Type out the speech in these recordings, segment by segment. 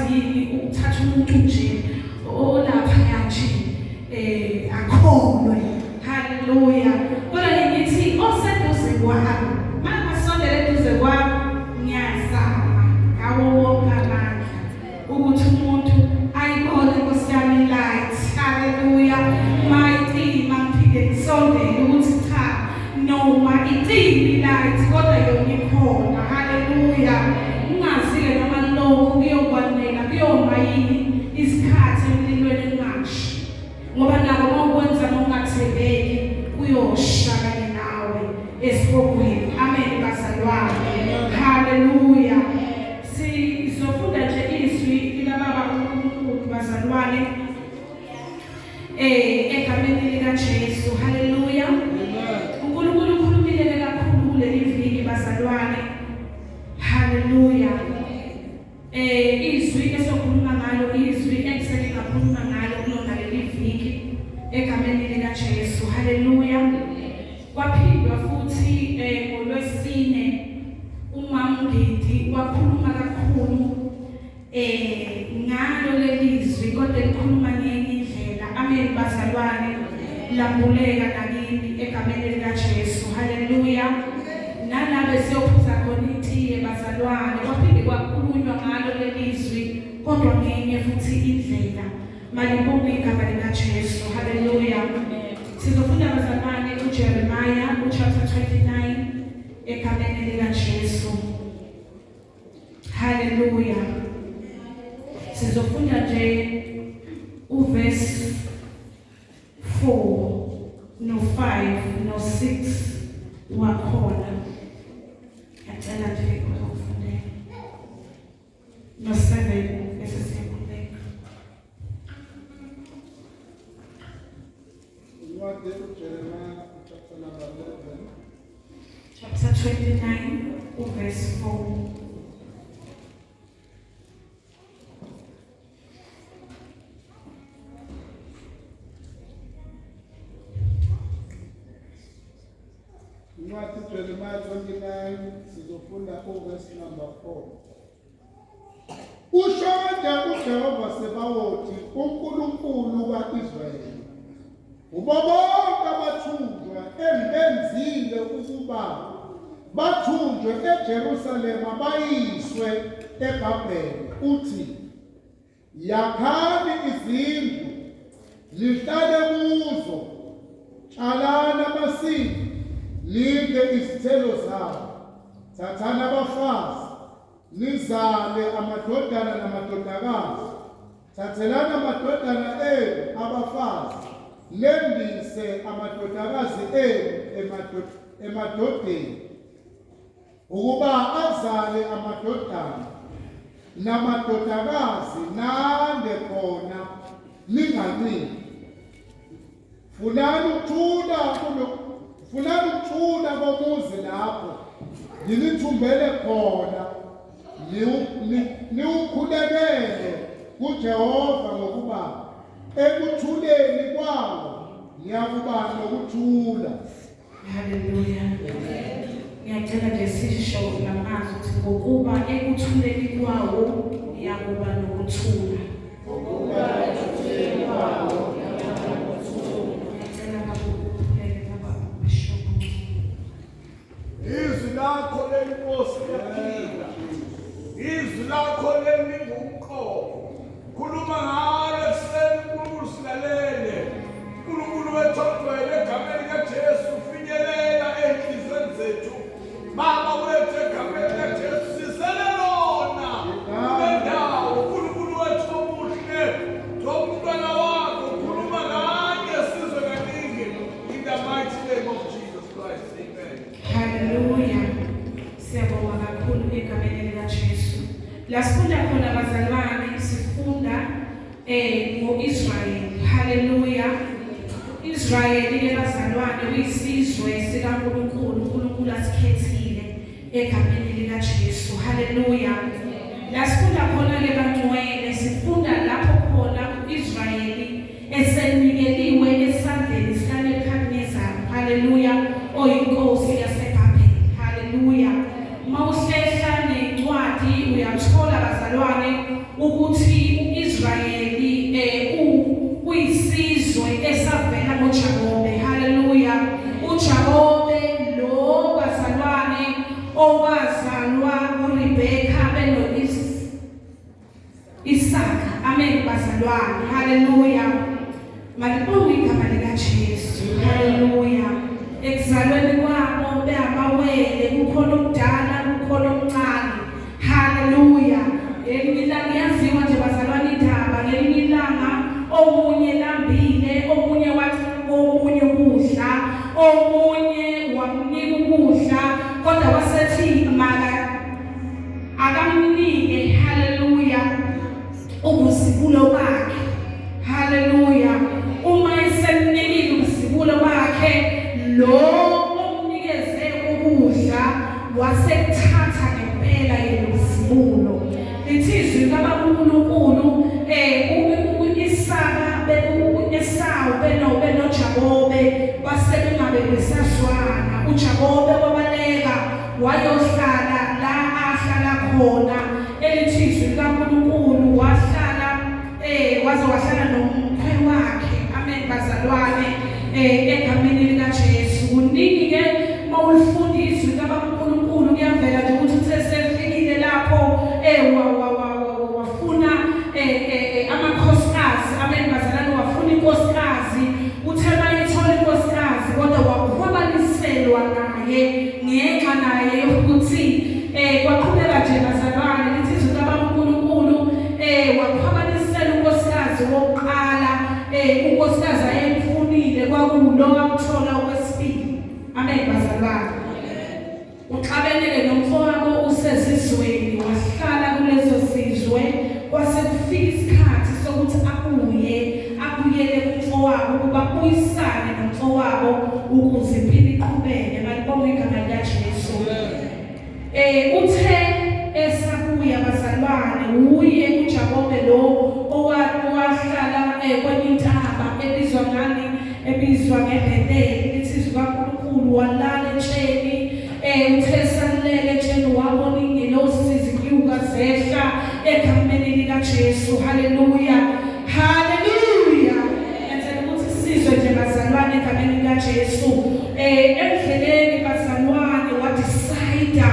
uyakwazi yini ukuthatha umuntu nje olapha nje akholwe. Haleluya. Kodwa ngithi oseduze kwami, makasondele eduze kwami, ngiyazama ngawo wonke amandla ukuthi umuntu ayibone Nkosi yami light. Haleluya. Mighty maphinde ngisondele ukuthi cha, noma icimbi light kodwa yona ikhona. Haleluya. Ungazile noma lokho kuyokwanela kuyoma yini isikhathi emlilweni ungashi, ngoba nabo mawukwenza ungathembeki kuyoshakana nawe esibhokweni. Amen bazalwane. Haleluya. Sizofunda nje izwi likaBaba uNkulunkulu bazalwane egameni likaJesu. Haleluya. uNkulunkulu ukhulumile kakhulu kuleli viki bazalwane. Haleluya. Izwi esokhuluma ngalo, izwi engiseke ngakhuluma ngalo kulona leli viki egameni likaJesu. Haleluya. Kwaphindwa futhi ngoLwesine uMamngidi wakhuluma kakhulu ngalo leli zwi, kodwa likhuluma ngenye indlela. Amen bazalwane. Lambuleka nakini egameni likaJesu. Haleluya. Nalabe siyophuza khona itiye bazalwane, kwaphinde kwakhulunywa ngalo leli zwi kodwa ngenye futhi indlela. Malibonke igama likaJesu. Haleluya. Sizofunda bazalwane uJeremiah chapter 29 egameni likaJesu. Haleluya. Sizofunda nje uverse 4 no 5 no 6 wakhona. Yacela nje ukufunde no 7 bese siyakhuleka. Jeremiah chapter number 11. Chapter 29 verse 4. Jeremiah 29, sizofunda verse number 4. Ushoda uJehova Sebawothi, uNkulunkulu kaIsrayeli, ubo bonke abathunjwa engibenzile ukuba bathunjwe eJerusalema bayiswe eBhabheli, uthi yakhani izindlu lihlale kuzo, tshalani amasimu, lidle izithelo zawo, thathani abafazi nizale amadodana namadodakazi, thathelani amadodana enu abafazi, lendise amadodakazi enu emadodeni, ukuba azale amadodana namadodakazi, nande khona ninganciki. Funani ukuthula komuzi lapho nginithumbele khona, niwukhulekele kuJehova, ngokuba ekuthuleni kwawo ngiyakuba nokuthula. Haleluya. Ngiyacela nje sisho lamazwi ukuthi ngokuba ekuthuleni kwawo ngiyakuba nokuthula. Ngokuba ekuthuleni kwawo ngiyakuba nokuthula. Ngiyacela kakhulu baba bishop. Izwi lakho lenkosi yaphila, izwi lakho lengumqobo, khuluma ngalo ekuseni uNkulunkulu silalele. uNkulunkulu wethu ogcwele egameni likaJesu, finyelela ey'nhliziyweni zethu. Baba wethu egameni likaJesu sisele lona kule ndawo. uNkulunkulu wethu omuhle, njengomntwana wakho khuluma nganye sizwe kaningi. In the mighty name of Jesus Christ, amen. Haleluya. Siyabonga kakhulu egameni likaJesu. La sifunda khona bazalwane, sifunda ngo-Israyeli. Haleluya. Israyeli bazalwane uyisizwe sikaNkulunkulu, uNkulunkulu asikhethile egameni likaJesu. Haleluya. La sifunda khona-ke bangcwele, sifunda lapho khona u-Israyeli esenikeliwe esandleni sikaNebukadnezar. Haleluya. Oyinkosi yaseBhabheli. Haleluya. Mawuhlehla nencwadi uyathola bazalwane ukuthi uIsrayeli uyisizwe esavela ngoJakobe. Haleluya. uJakobe lo bazalwane owazalwa nguRebeka beno Isaka. Amen bazalwane. Haleluya. Malibonge igama likaJesu. Haleluya. Ekuzalweni kwabo behamawele kukhona omdala kukhona omncane. Haleluya. Ngelinye ilanga yaziwa nje bazalwane indaba. Ngelinye ilanga omunye lambile, omunye wathi omunye ukudla, omunye wamnika ukudla kodwa wasethi akamnike. Haleluya. Ubuzibulo bakhe. Haleluya. Uma esemnikile ubuzibulo bakhe, lo omnikeze ukudla wasethatha ngempela yena ubuzibulo. Lithizwi likaNkulunkulu Isaka Esau benoJakobe basebengabe besazwana. uJakobe wabaleka wayohlala la ahlala khona. Elithizwi likaNkulunkulu wahlala wahlala nomkhwe wakhe. Amen bazalwane. Egameni likaJesu kuningi ke mawulifundiswa likaNkulunkulu kuyavela nje ukuthi uthe sefikile lapho wafuna amakhosikazi. Amen bazalwane. Wafuna inkosikazi, uthe mayithola inkosikazi kodwa wakhwabaniselwa naye ngenxa naye yokuthi kwaqhubeka nje bazalwane. Lithizwi likaNkulunkulu wakhwabaniselwa unkosikazi wokuqala. Unkosikazi ayemfunile kwakulo amthola okwesibili. Amen bazalwane. Uxabenele nomfowabo usezizweni, wahlala kulezo sizwe. Kwase kufika isikhathi sokuthi abuyele kumfowabo ukuba buyisane nomfowabo ukuze impilo iqhubeke. Malibonge igama likaJesu. Uthe esabuya bazalwane, uye uJakobe lo owahlala kwenye intaba ebizwa ngeBhetheli. Lithizwi likaNkulunkulu walala etsheni. Uthe salele etsheni wabona ingelosi zinyuka zehla egameni likaJesu. Haleluya. Haleluya. Enzela ukuthi sizwe nje bazalwane egameni likaJesu. Endleleni bazalwane wadecide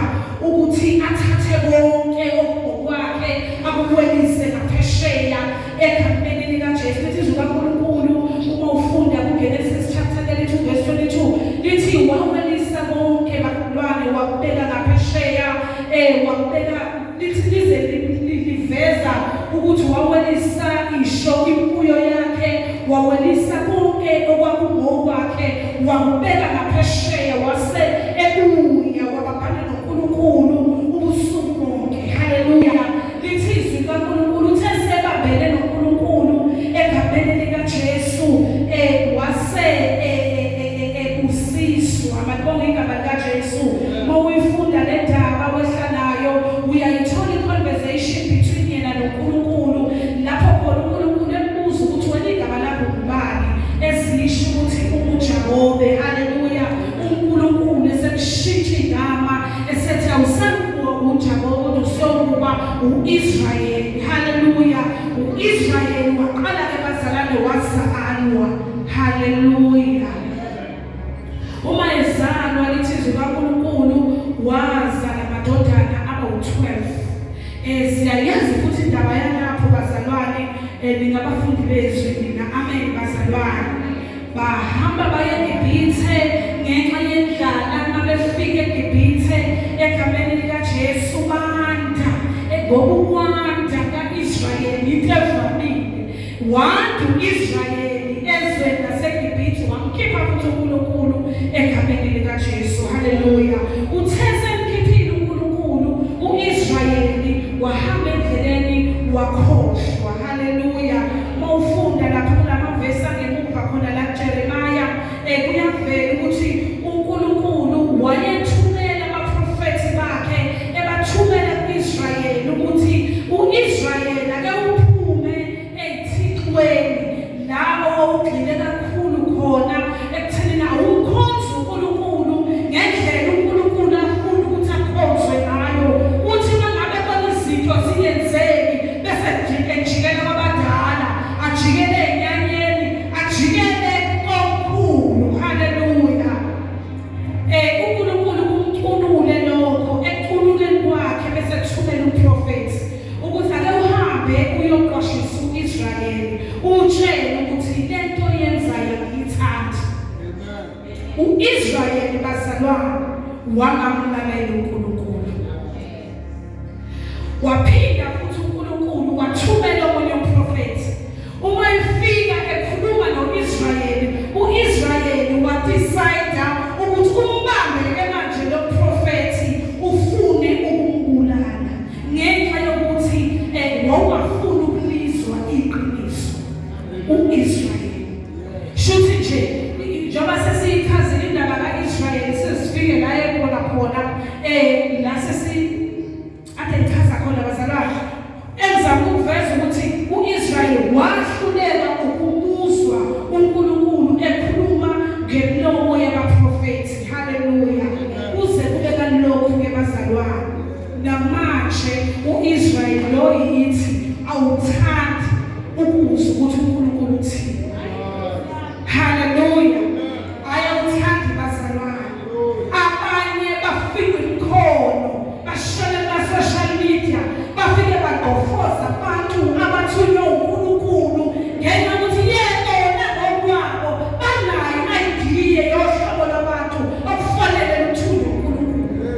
ukuthi athathe konke okwakhe akuwelise ngaphesheya egameni likaJesu. Lithizwi likaNkulunkulu uma ufunda kuGenesis chapter 32 verse 22 lithi wawelisa konke bazalwane wakubeka ngaphesheya. Wakubeka lithi liveza ukuthi wawelisa isho imfuyo yakhe, wawelisa konke okwakungokwakhe, wakubeka ngaphesheya. Wase ebuya wababhana noNkulunkulu ubusuku bonke. Haleluya. Lithizwi likaNkulunkulu uthe sebambene noNkulunkulu egameni likaJesu wase usiswa. Malibonge igama likaJesu. Mawuyifunda le ndaba wehlanayo uyayithola i-conversation between yena noNkulunkulu lapho khona uNkulunkulu embuza ukuthi wena igama lakho ngubani, ezisho ukuthi uJakobe. Haleluya. uNkulunkulu esemshintsha igama esethi awusakuba uJakobe kodwa usokuba uIsrayeli. Haleluya. uIsrayeli waqala ebazalwane wazalwa. Haleluya. Uma ezalwa lithizwi likaNkulunkulu wazala amadodana aba-12. Siyayazi futhi indaba yalapho bazalwane. Ningabafundi bezwi nina. Amen bazalwane. Bahamba baye eGibhithe ngenxa yendlala. Uma befika eGibhithe egameni likaJesu banda. Ngoba ukwanda ka-Israyeli into evamile. Wanda u-Israyeli ezweni laseGibhithe wamkhipha futhi uNkulunkulu egameni likaJesu. Haleluya. Uthe semkhiphile uNkulunkulu u-Israyeli wahamba endleleni wakhohlwa. Haleluya. Mawufunda lapha kulamavesi angemuva khona la Jeremiah kuyavela ukuthi uNkulunkulu wayethumela abaprofethi bakhe ebathumela ku-Israyeli ukuthi u-Israyeli ake uphume ey'thixweni lawo ugxile kakhulu khona ekuthenini awukhonze uNkulunkulu ngendlela uNkulunkulu afuna ukuthi akhonzwe ngayo. Uthi uma ngabe khona izinto zingenzeki uhambe uyoqwashisa u-Israyeli utshele ukuthi lento yenzayo ngiyithanda. U-Israyeli bazalwane wangamlalela uNkulunkulu. Waphinda futhi uNkulunkulu wathumela omunye umprofethi. Uma efika ekhuluma no-Israyeli, u-Israyeli wadecide ukuthi umbambe manje lo profethi ufune ukumbulala ngenxa yokuthi wawungafuni ukulizwa iqiniso. U-Israyeli shuthi nje njengoba sesiyichazile indaba ka-Israyeli sesifike la ekubona khona la ade ngichaza khona bazalwane engizama ukuveza ukuthi u-Israyeli wahluleka ukubuzwa uNkulunkulu ekhuluma ngemlomo yabaprofethi. Haleluya. Kuze kube kalokhu-ke bazalwane namanje u-Israyeli lo yithi awuthandi ukuzwa ukuthi uNkulunkulu uthini. Haleluya. Ayawuthandi bazalwane. Abanye bafika imkhono bashona na-social media bafike bagqofoza abantu abathunywe uNkulunkulu ngenxa yokuthi yena ngokwabo banayo i-idea yohlobo lwabantu okufanele luthunywe uNkulunkulu.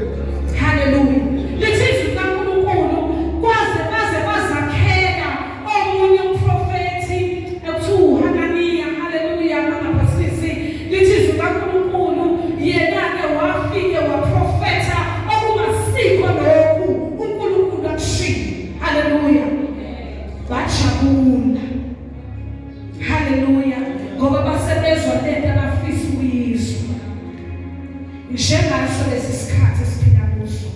Haleluya. Lithi izwi likaNkulunkulu kwaze baze bazakhela omunye umprofethi ekuthiwa uHananiya. Haleluya. Amangapasisi lithi izwi likaNkulunkulu yena-ke wafike waprofetha okungasikho lokhu uNkulunkulu akushilo. Haleluya. Bajabula. Haleluya. Ngoba basebezwa lento abafisa ukuyizwa. Njengaso lesi sikhathi esiphila kuso.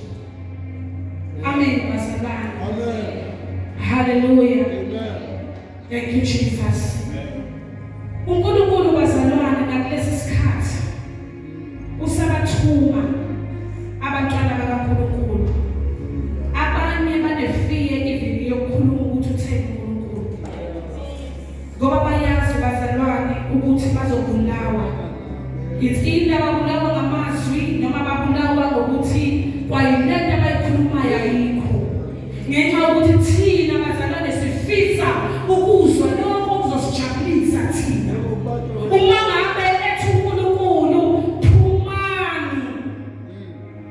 Amen bazalwane. Amen. Haleluya. Amen. Thank you Jesus. uNkulunkulu bazalwane nakulesi sikhathi usabathuma abantwana bakaNkulunkulu. Abanye banefiye even yokukhuluma ukuthi utheni uNkulunkulu. Ngoba bayazi bazalwane ukuthi bazobulawa. Ithinda babulawa ngamazwi noma babulawa ngokuthi kwayilento abayikhulumayo ayikho. Ngenxa yokuthi thina bazalwane sifisa ukuzwa lokho okuzosijabulisa thina. Uma ngabe ethi uNkulunkulu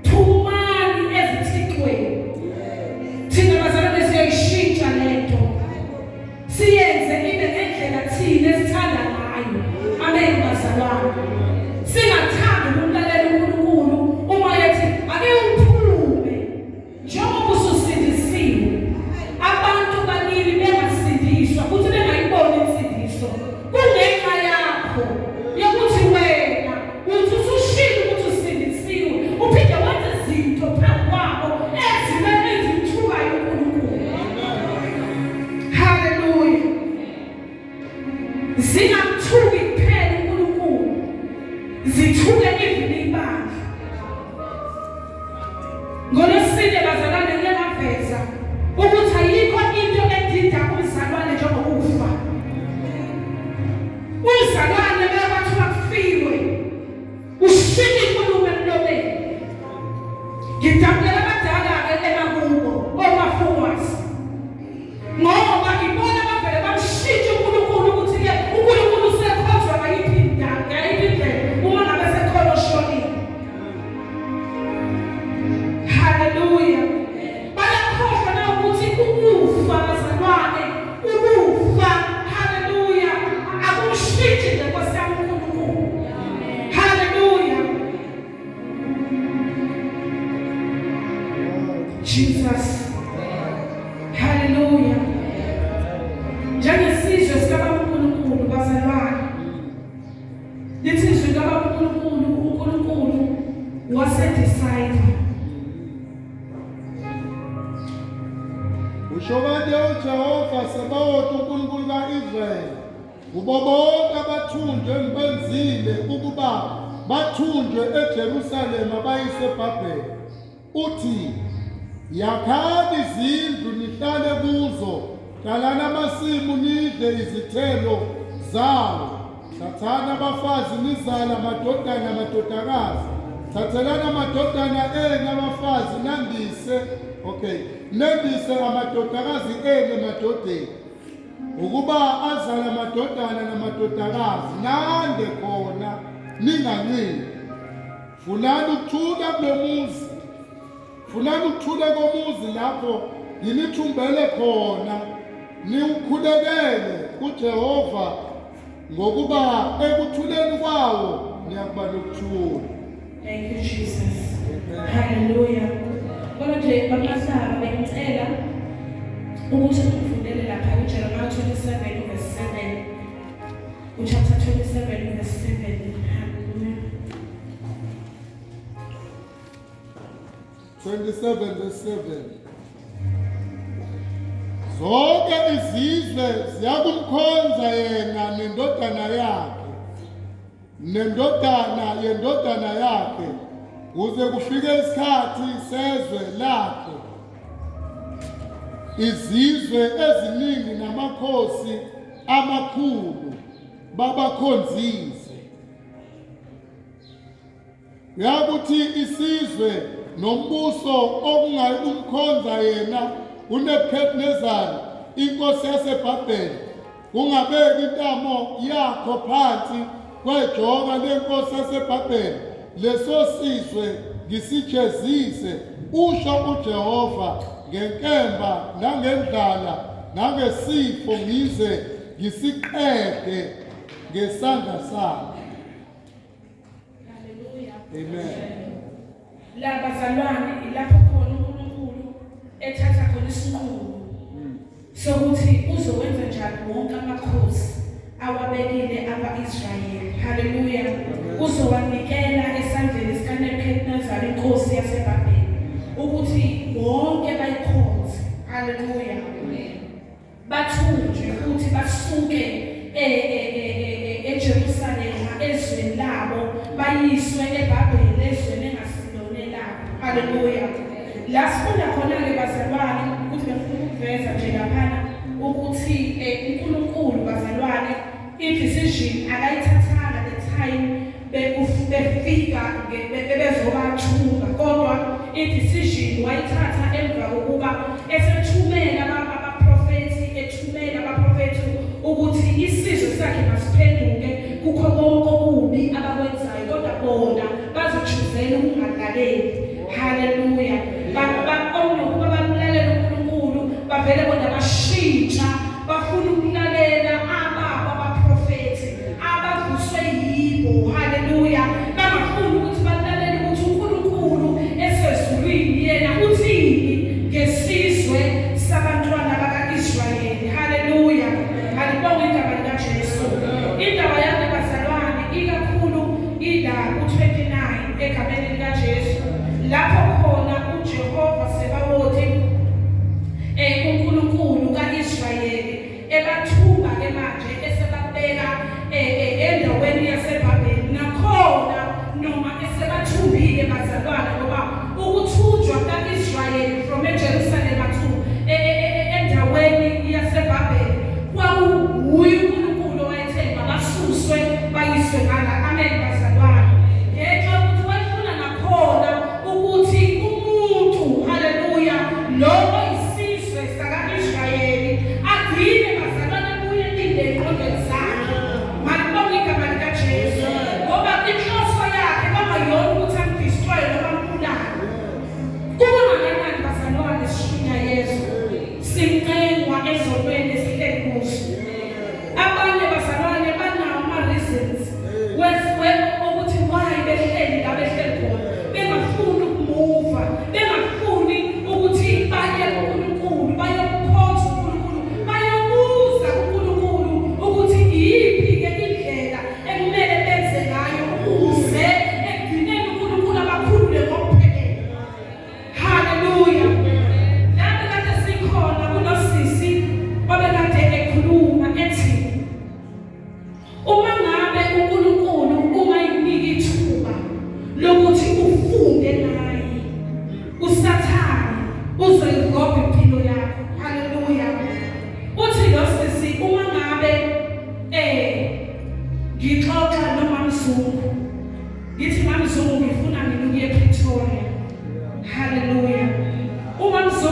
thumani ezithixweni. Thina bazalwane siyayishintsha lento. Siyenze ibe ngendlela thina esithanda ngayo. Amen bazalwane. Singathandi ukumlalela uNkulunkulu uma yethi ake uphume njengoba ususindisiwe. Abantu baningi bengasindiswa futhi bengayiboni insindiso. Kungenxa yakho yokuthi wena uthi usushilo ukuthi usindisiwe uphinde wenze izinto phambi kwabo ezimthukayo uNkulunkulu. Haleluya. Zingamthuki kuphela uNkulunkulu, zithuke even ibandla. NgoLwesine bazalwane ngiyaveza ukuthi ayikho into edida umzalwane njengokufa. Umzalwane bathi bakufiwe ushilo inkulumo emlomeni. Ngidabukela abadala-ke emakubo omafungwasi ngoba ngibona bavele bamshintsha uNkulunkulu ukuthi-ke uNkulunkulu usekhonzwa ngayiphi indlela uma ngabe sekhona oshonile. Haleluya. Bayakhohlwa na ukuthi ukufa bazalwane, ukufa, haleluya, akumshintshi nje Nkosi yami uNkulunkulu. Haleluya. Jesus. Haleluya. Njengesizwe sikaNkulunkulu bazalwane. Lithi izwi likaNkulunkulu uNkulunkulu wasedecide. Usho manje uJehova Sabaoth uNkulunkulu ka-Israyeli kubo bonke abathunjwe ngibenzile ukuba bathunjwe eJerusalema bayise eBhabheli. Uthi yakhani izindlu nihlale kuzo, qalani amasimu nidle izithelo zawo. Thathani abafazi nizale amadodana amadodakazi. Thathelani amadodana enu abafazi nandise Okay, nendise amadodakazi enu emadodeni ukuba azale amadodana namadodakazi nande khona ningancini. Funani ukuthula kulo muzi, funani ukuthula komuzi lapho yinithumbele khona, niwukhulekele kuJehova ngokuba ekuthuleni kwawo niyakuba nokuthula. Thank you, Jesus. Hallelujah. Kodwa nje bamasaba bengicela ukuthi ufundele lapha kuJeremiah 27 verse 7. Chapter 27 verse 7. Hallelujah. 27 verse 7. Zonke izizwe ziyakumkhonza yena nendodana yakhe, nendodana yendodana yakhe, kuze kufike isikhathi sezwe lakhe. Izizwe eziningi namakhosi amakhulu babakhonzise. Yakuthi isizwe nombuso okungayi kumkhonza yena uNebukadnezari inkosi yaseBhabheli, ungabeki intamo yakho phansi kwejoka lenkosi yaseBhabheli, leso sizwe ngisijezise, usho uJehova, ngenkemba nangendlala nangesifo, ngize ngisiqede ngesandla sakhe. Hallelujah. Amen. La bazalwane ilapho khona uNkulunkulu ethatha khona isinqumo sokuthi uzokwenza njani wonke amakhosi awabekile aba-Israyeli. Hallelujah. Uzowanikela esandleni sikaNebukadnezari inkosi yaseBhabheli ukuthi wonke bayikhonze. Hallelujah. Bathunjwe ukuthi basuke eJerusalema ezweni labo bayiswe eBhabheli ezweni engasilona labo. Hallelujah. La sifunda khona-ke bazalwane ukuthi befuna ukuveza nje laphana ukuthi uNkulunkulu bazalwane i-decision akayithathanga the time befika bebezobathunga, kodwa i-decision wayithatha emva kokuba esethumela abaprofethi, ethumela abaprofethi ukuthi isizwe sakhe masiphenduke kukho konke okubi abakwenzayo, kodwa bona bazochuzela ukungalaleli. Hallelujah. Bakunokuba bamlalela uNkulunkulu bavele bona bashintsha, bafuna ukulalela ababo abaprofethi abavuswe yibo. Hallelujah. Bangafuni ukuthi balalele ukuthi uNkulunkulu esezulwini yena uthini ngesizwe sabantwana baka-Israyeli. Hallelujah. Alibonge igama likaJesu. Indaba yami bazalwane ikakhulu ila ku-29 egameni likaJesu, lapho khona uJehova Sebawothi uNkulunkulu ka-Israyeli ebathumba manje esebabeka endaweni yaseBhabheli. Nakhona noma esebathumbile bazalwane, ngoba ukuthunjwa ka-Israyeli from eJerusalema to endaweni yaseBhabheli kwakuwuye uNkulunkulu owayethe mabasuswe bayiswe ngala. Amen bazalwane. Ngenxa yokuthi wayefuna nakhona ukuthi umuntu, haleluya, lo isizwe saka-Israyeli agcine bazalwane kuye indengqondweni zakhe. Malibonge igama likaJesu, ngoba inhloso yakhe kwangayona ukuthi amdestroy noma ambulale. Kungakanani bazalwane sishinya Yesu, simcengwa ezonweni esihleli kuzo. Abanye bazalwane banawo ama-reasons ukuthi why behleli la behleli khona, bengafuni ukumuva, bengafuni ukuthi baye kuNkulunkulu, bayokukhonza uNkulunkulu, bayobuza uNkulunkulu ukuthi iyiphi-ke indlela ekumele benze ngayo ukuze ekugcineni uNkulunkulu abakhulule ngokuphelele. Hallelujah. Lapho kade sikhona kunosisi obekade ekhuluma ethi uma ngabe uNkulunkulu uma inika ithuba lokuthi ufunde naye, uSathane uzoyigobha impilo yakho. Hallelujah. Uthi lo sisi uma ngabe ngixoxa noMamzungu, ngithi Mamzungu ngifuna mina ukuye ePretoria. Hallelujah. uMamzungu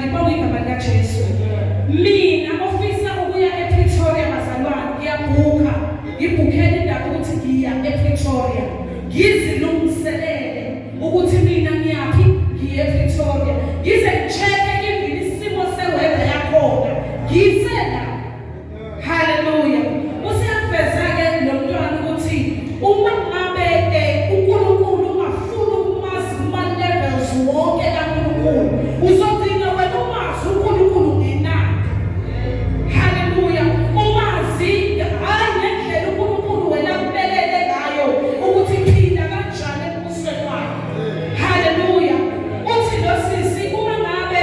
Malibonga igama likaJesu. Mina ofisa ukuya ePretoria bazalwane ngiyabhuka. Ngibhukhele indaba ukuthi ngiya ePretoria. Ngizilungiselele ukuthi mina ngiyaphi ngiye ePretoria. Ngize ngicheke ngivini isimo seweather yakhona. Ngisela. Hallelujah. Usiyaveza-ke lo mntwana ukuthi uma ngabe uNkulunkulu ungafuni ukumazi kuma-levels wonke kaNkulunkulu, uzodinga wena umazi uNkulunkulu ngenani. Hallelujah. Umazi hayi ngendlela uNkulunkulu wena akubekele ngayo ukuthi phila kanjani embusweni wakhe. Hallelujah. Uthi lo sisi uma ngabe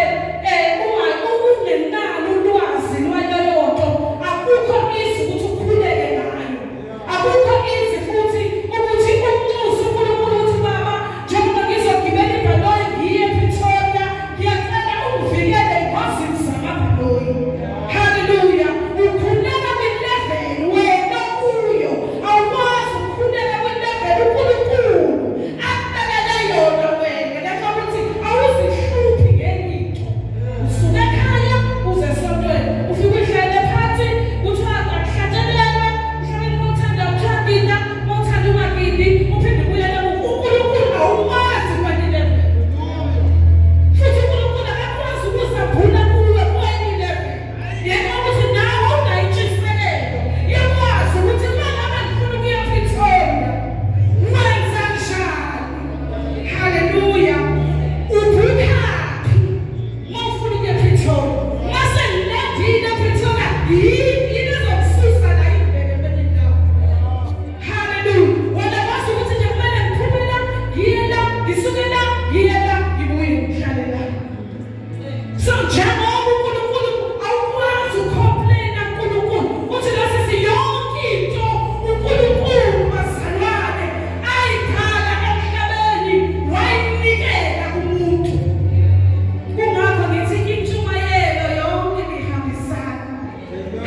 ungenalo ulwazi lwaleyo nto, akukho easy ukuthi ukhuleke ngayo. Akukho easy futhi ukuthi umnxuse uNkulunkulu uthi baba, njengoba ngizogibela ibhanoyi ngiye ePretoria, ngiyacela ungivikele engozini zamabhanoyi. Hallelujah. Ukhuleka kwi-level wena kuyo, awukwazi ukukhuleka kwi-level uNkulunkulu akubekele yona wena. Ngenxa yokuthi awuzihluphi ngelinto. Usuka ekhaya uze esontweni, ufike uhlale phansi kuthiwa akuhlatshelelwe, mhlawumbe mawuthanda ukuhlabida, mawuthanda ungagidi, uphinde ubuyele uNkulunkulu awumazi kwenye level. Futhi uNkulunkulu akakwazi ukuzabhula kuwe kwenye level. Ngenxa yokuthi nawe unayintshisekelo yakwazi ukuthi uma ngabe ngifuna ukuya ePretoria, wenza njani? Hallelujah. Ubhukhaphi mawufuna ukuya ePretoria? Mase ngilandile ePretoria, yini ezokususa la ingibeke kwenye indawo? Hallelujah. Wena wazi ukuthi nje kumele ngiphume la, ngiye la, ngisuke la, ngiye la, ngibuye ngihlale la. So njengoba uNkulunkulu awukwazi ucomplaina kuNkulunkulu uthi lo sisi yonke into uNkulunkulu bazalwane ayikhala emhlabeni wayinikela kumuntu. Kungakho ngithi intshumayelo yonke ihambisana.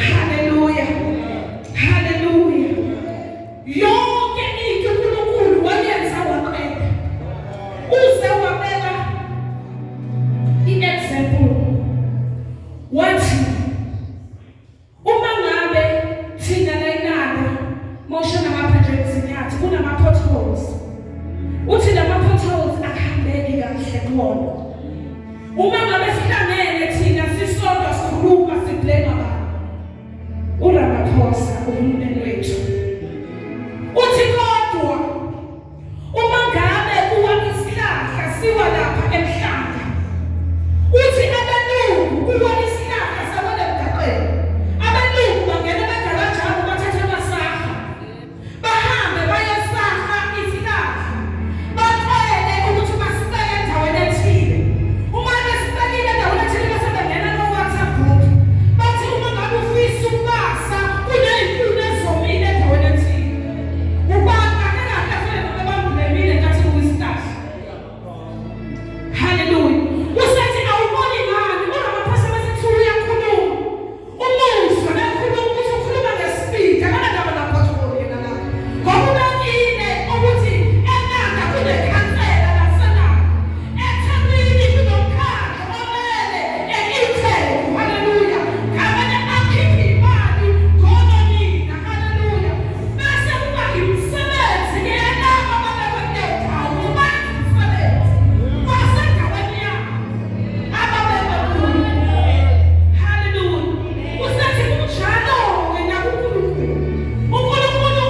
Hallelujah. Hallelujah. Yonke into uNkulunkulu wayenza waqeda. Uze wabeka i-example. Wathi uma ngabe thina la eNanda moshona ngaphandle yathi kunama-potholes. Uthi lama-potholes akuhambeki kahle kuwona. Uma ngabe sihlangene thina sisodwa sikhuluma siblame abantu, uRamaphosa uhulumeni wethu. Uthi kodwa uma ngabe kuwa isihlahla siwa lapha emhlanga, uthi abelungu kuwa isihlahla sabona emgaqweni, abelungu bangena begarajabu bathathe amasaha bahambe bayesaha isihlahla, bacele ukuthi basibeke endaweni ethile. Uma besibekile endaweni ethile bese bengena no-WhatsApp group bathi uma ngabe ufisa ukubasa kuney'nkuni ezomile endaweni ethile, ubani akekahle afele ngabe bambulelile ngathi kuyisihlahla. Hallelujah. Usethi awuboni ngani uRamaphosa bese uyakhuluma umuzwa nakhuluma ukuthi ukhuluma ngespeed akanandaba na-pothole yena la. Ngoba ubekile ukuthi eNanda kunekhansela laseNanda, eThekwini kunomkhandlu omele e-Ethel. Hallelujah. Ngamanye akhiphe imali ngononina. Hallelujah. Bese kuba imisebenzi ngelapha ababekwendawo ubantu umsebenzi wasendaweni yabo ababekwe kuyo. Hallelujah. Usethi kunjalo-ke nakuNkulunkulu. uNkulunkulu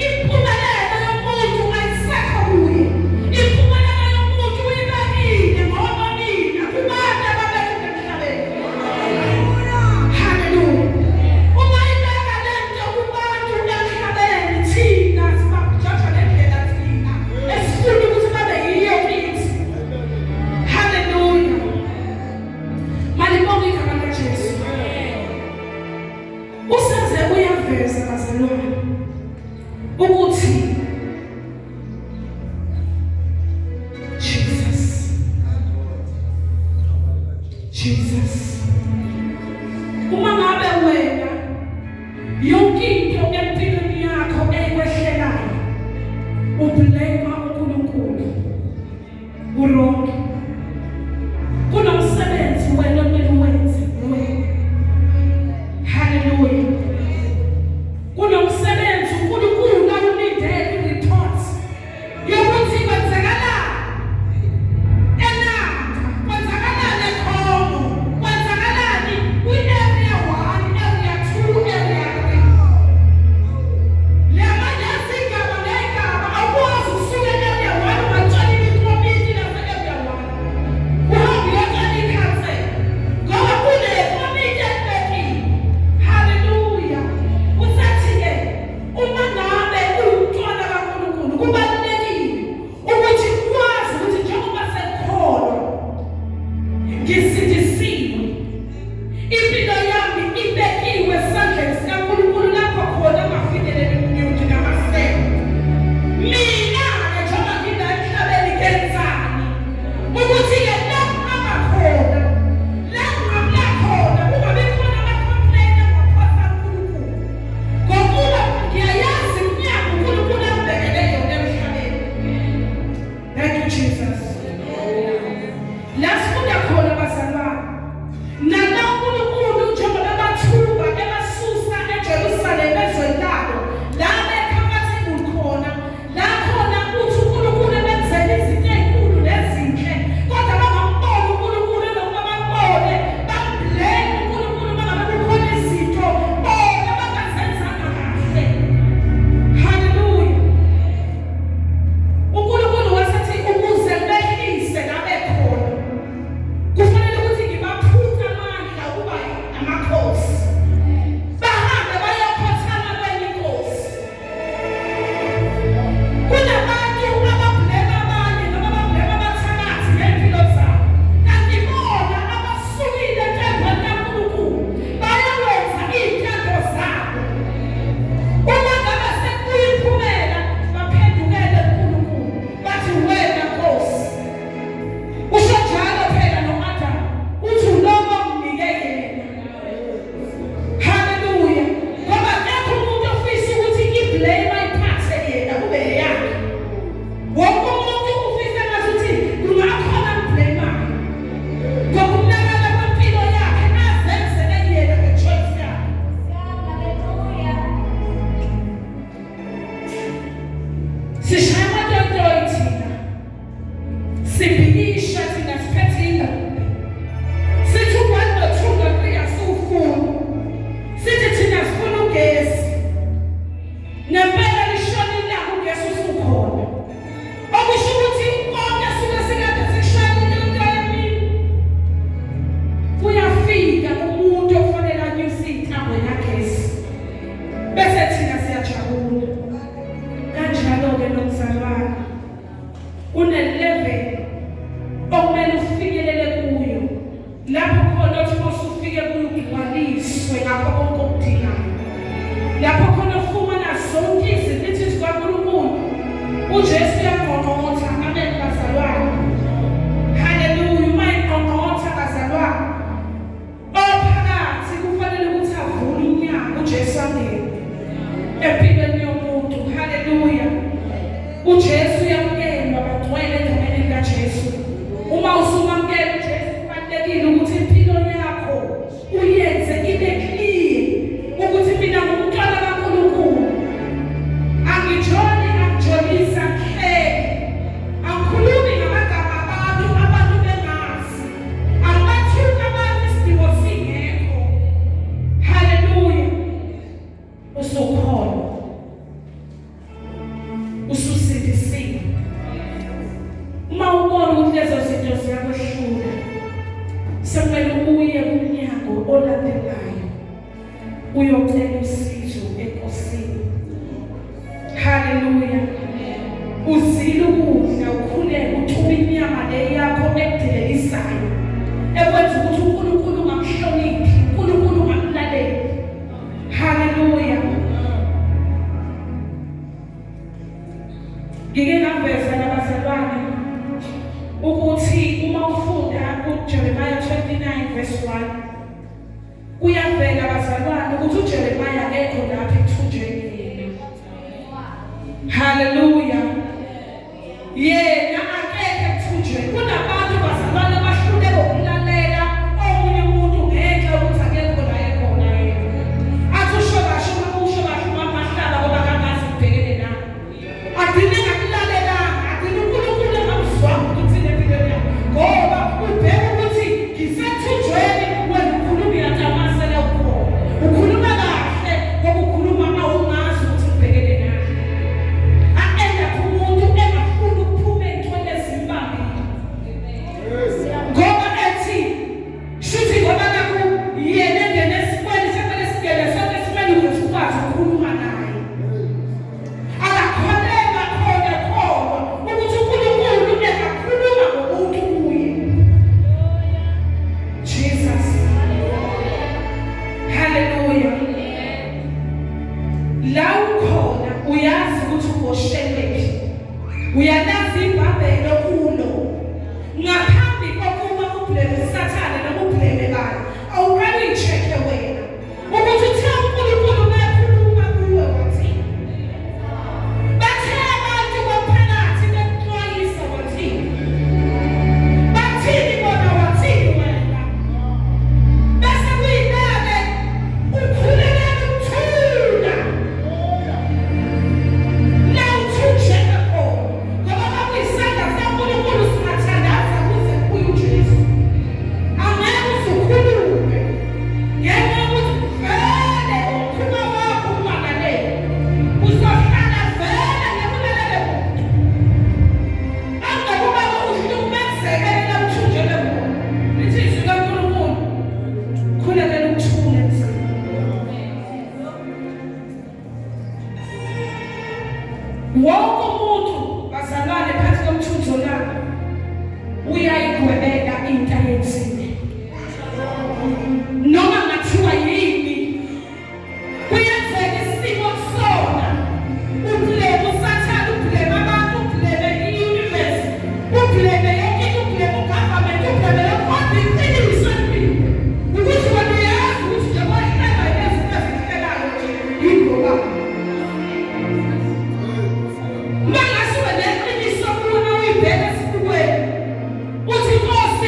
impumelelo yomuntu ayisekho kuye. Impumelelo yomuntu uyibekile ngononina kubantu ababekwe emhlabeni. Hallelujah. Uma ibeka le nto kubantu emhlabeni, thina sibajaja ngendlela thina esifuna ukuthi babe yiyo kithi. Hallelujah. Malibonga igama likaJesu. Usaze uyaveza bazalwane ukuthi Jesus. Uma ngabe wena yonke into empilweni yakho ekwehlelayo ublame uNkulunkulu, uronke kunomsebenzi Wonke umuntu ufisa ngazuthi kungakhona mblemayo. Ngokumnakana kwempilo yakhe azenzele yena ngechoice yakhe. Sishaya amadodolo thina. Sibhikisha thina siphethe sithi ubani nothunga kuyasufuna. Sithi thina sifuna ugesi. Ngempela lishoni lakho ugesi usukhona. Okusho ukuthi konke suke sikade sikushayela into yemini. Kuyafika umuntu ofanele anyuse intambo yagesi. Bese thina siyajabula. Kanjalo-ke nomzalwane. Une-level okumele ufikelele kuyo. Lapho khona uthi usufike kuyo ugcwaliswe ngakho konke okudingayo. Lapho khona ufumana zonke izinto zikaNkulunkulu. uJesu uyaqongqotha amen bazalwane. Haleluya. Uma eqongqotha bazalwane, ophakathi kufanele ukuthi avule umnyango uJesu angene empilweni yomuntu. Haleluya. uJesu uyamukelwa bagcwele endaweni kaJesu. Uma usumamukela uJesu kubalulekile ukuthi impilo yakho uyenze ibe clear ukuthi mina ngumntwana kaNkulunkulu. Angijoli akujolisa kuhleli. Angikhulumi ngamagama abantu bengazi. Angibathuki abantu isidingo singekho. Haleluya. Usukhona. Ususindisiwe. Uma ubona ukuthi lezo zinto ziyakwehlula, sekumele uye kumnyango olandelayo uyocela usizo enkosini. Haleluya. Uzile ukudla, ukhuleke, uthube inyama le yakho ekudelisayo, ekwenza ukuthi uNkulunkulu ungamhloniphi, uNkulunkulu ungamlaleli. Haleluya. Ngike ngaveza nabazalwane ukuthi uma ufunda kuJeremiah 29 verse 1 kuyavela abazalwane ukuthi uJeremiah ekho lapha ekuthunjweni yena. Haleluya. Yena akekho ekuthunjweni. Kunabantu bazalwane abahluleka ukulalela omunye umuntu ngenxa ukuthi akekho la ekhona yena. Athi usho kasho uma mahlala ngoba kangazi ubhekene naye. Agcine ngakulalelanga, agcine uNkulunkulu engamzwanga ukuthi empilweni yakhe. Ngoba ubheka ukuthi ngisethunjweni wena ukhuluma iyatamazela ukhona. Ukhuluma kahle ngoba ukhuluma awungazi ukuthi ubhekene naye. Aenda kumuntu engafuni ukuphuma ey'ntweni ezimbambile. Ngoba ethi shuthi ngoba nakho yena engene esimweni sekumele singene sonke esimweni ukuthi ukwazi ukukhuluma naye. Akakholelwa khona ukuthi uNkulunkulu engakhuluma ngomuntu kuye. Jesus. Haleluya. La ukhona uyazi ukuthi ubosheleke. Uyalazi iBhabheli okulo. Ngaphambi kokuba ubleme uSathane noma ubleme bani, awuqale uyi-check-e wena ukuthi uthe uNkulunkulu bayakhuluma kuwe wathini. Bathe abantu bomphakathi bekuxwayisa wathini. Bathini bona wathini wena. Bese kuyileke ukhulekela ukuthula. La uthunjeka khona. Ngoba bakuyisandla sikaNkulunkulu singathandaza kuze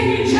ngitshela